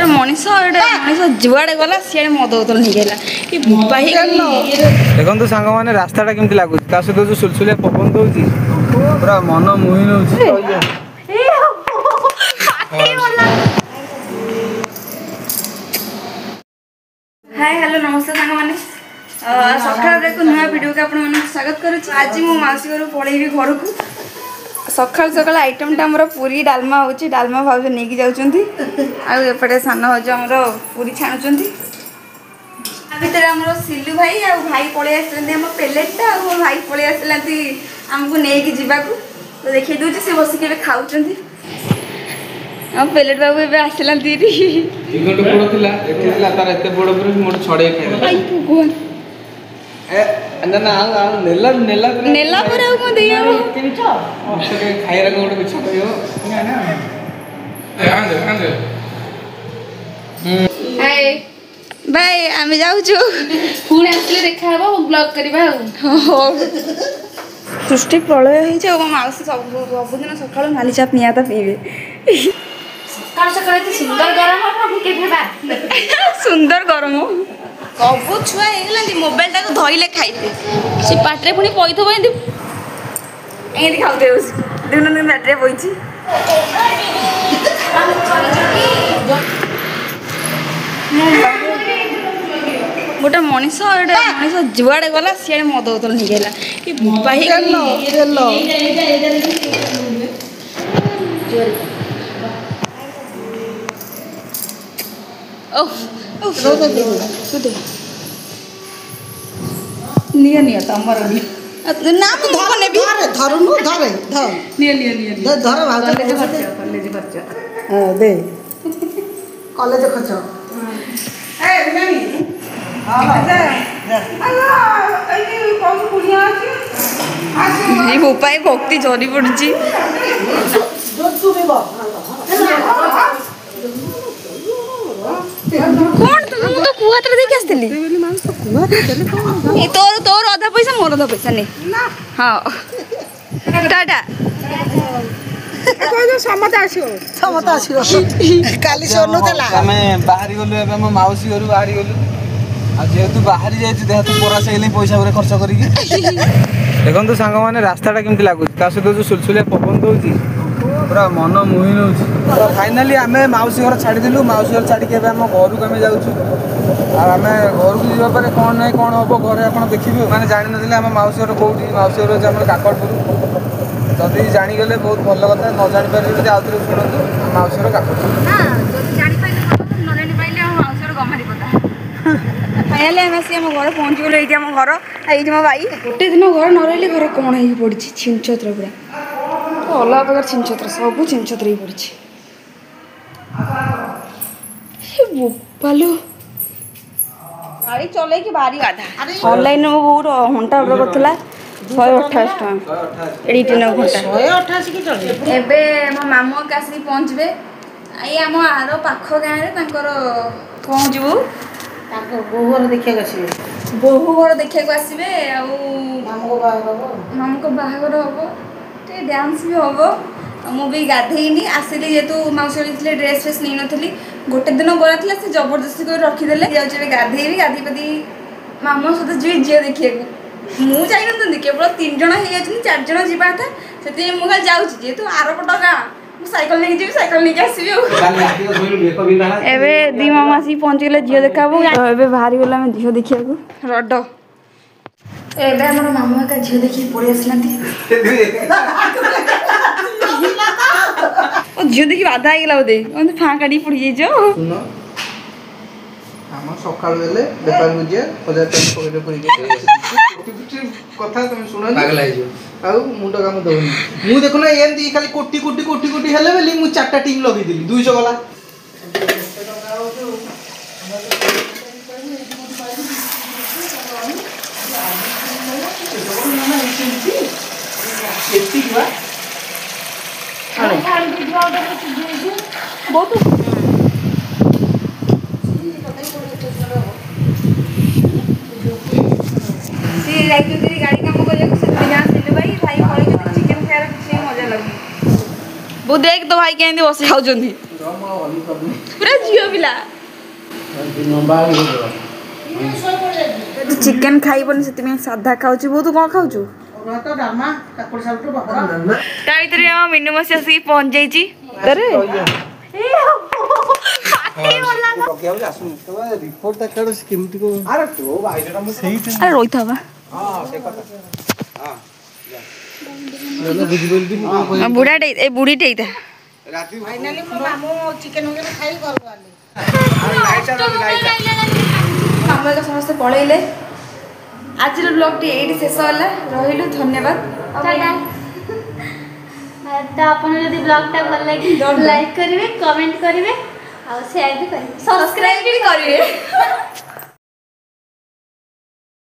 मनीष मनीष जुआड़े गला सीआड़े मद बोतल निकला देखो सांग मैंने रास्ता केमती लगुच सहित जो सुलसुलिया पवन दौर पूरा मन मोहि नौ हाय हेलो नमस्ते सांग मैंने सकाल एक नुआ वीडियो को आप स्वागत करुच्ची। आज मो मौसी घर पलैबी घर को सकाल सकाल आइटम टा हमर पूरी डालमा होची डालमा भाव नहीं जाउचंती आउे सान हो पूरी छाणुचंती भितर हमर सिल्लू भाई आ भाई पळे आसलंती हम पेलेटटा आ भाई पळे आसलंती हमको नेकी जीवाकू तो देखि दोची से बसी के खाउचंती हम पेलेट बाबू एबे आसलंती री इगोट बड़ थिला देखिला तार एते बड़ पर मोड छडे खाइ भाई भगवान ना ना नेला नेला नेला पर आ को देया केनिचो मते खाइरा को गोटे बिछा करियो ना ना आंदे हाय बाय आमे जाउछु पुणे आसले देखा हबो ब्लॉग करबा हो सृष्टि प्रलय होई छै ओ माउसी सब दिन सकाळ नाली चा पियाता पीबे सकाळ सकाळ एते सुंदर गरम हम केबे बा सुंदर गरम कबू छुआ हेगलांती मोबाइल टाको धइले खाइते से पाटरे पुणी पइथबो एंदी एंदी खाउते उस दिन दिन बैटरी पइछि गोटे मनीष मनीष जुआड़े गला सीआड़े मद बोतल निकला निया निया तमर ना मु धर नेबी धरनु धरे धर निया निया निया धर भाव कॉलेज खर्च हां दे कॉलेज खर्च ए बिनानी हां जा अल्लाह एई कौन पुलिया अछि ई उपाय भक्ति झरी पड़छि जो तू भी बा कौन तुम तो कुआत्र देख आस्तिली ए तोर तोर आधा पैसा मोर आधा पैसा ने हां टाटा कोइ जो समता आछियो काली सोनु देला हमें बाहरी गलु एबे हम माउसी घर बाहरी गलु आ जेतु बाहरी जाई देह तू पोरा सेले पैसा गुरे खर्च करिके देखो सांग मैंने रास्ता केमती लगुच सहित जो सुलसुलिया पवन दौर पूरा मन मोहि नौ फाइनाली आम माउसी घर छाड़देलु माउसी घर छाड़ी घर को आम जाऊँ आम घर को जावापर कौन ना कौन हम घरे आप देखिए मैंने जान ना आम माउसी घर कौटी माउसी घर आम काकड़पुर जदि जागले बहुत भल कथा न जापर आउ थे शुणु माउसी घर काकड़पुर फाइनाली आम आसी आम घर पहुँची गलु ये आम घर ये मो भाई गोटे दिन घर न रही घर कौन हो पड़ी छिंचत्र पूरा अलग प्रकार छिंचत्र सब छिंचत्र ही पड़ी बोपालो गाड़ी चल कि भारी बाधा ऑनलाइन में बहुत घंटा ऑर्डर करता 128 टଙ୍କା एडिट न घंटा 128 की चले एबे मो मामू का आसी पहुँचबे आई आम आर पाख गाँव में तांकर पहुँचबू बोहर देखिया गछि बोहू घर देखा आसबे मामू को बाहागर हम टे डांस भी हम मुझे गाधेनी आसिली जेतु मौसी ड्रेस फ्रेस नहीं नी गोटे दिन गला से जबरदस्ती कर रखीदे जाऊे गाधेबी गाधी पाधी मामू सहित जी झील देखा मुझे जाइन केवल 3 जण हो 4 जण जावा था से मुझे जाऊँ जेहेतु आरपट गाँ साइकिल लेके जी साइकिल लेके आसबी एबे दी मामा आसी पहुँची गले झील देखा एबे बाहरी गला आम झील देखा रड एबे हमर मामू का झील देखी पड़ी आसलांती ओ झील देखी बाधा आइला बोदे ओन फांका डी पड़ी जाइजो हम सकाळ बेले बेपार बुझे 1000 टका पॉकेट पड़ी कथा तुम सुन पागल आइजो आ मुंड काम दउनी मु देखुना एंदी खाली कोटी कोटी कोटी कोटी हेले बेली मु 4टा टीम लगै दिली 200 गला वो देख तो भाई केंदी बस खाउचंदी पूरा झियो पिला तू चिकन खाइबन से साधा खाऊची वो तू कौन खाऊचु ता भीतर हम मिनू मसी आसी पहुंच जाइची अरे रिपोर्ट तक केमती को अरे तो भाई जरा मु सही अरे रोइथा बा हां से कथा हां बुढ़ा ए बुढ़ी टेइता राती फाइनली मो मामू चिकन वगैरह खाई घर वाले हम समस्त पळैले आज ब्लॉग टी एडी शेष होला रहिलु धन्यवाद तो आपन यदि ब्लॉग टा भल लगी लाइक करिवे कमेंट करिवे और शेयर भी करिवे सब्सक्राइब भी करिवे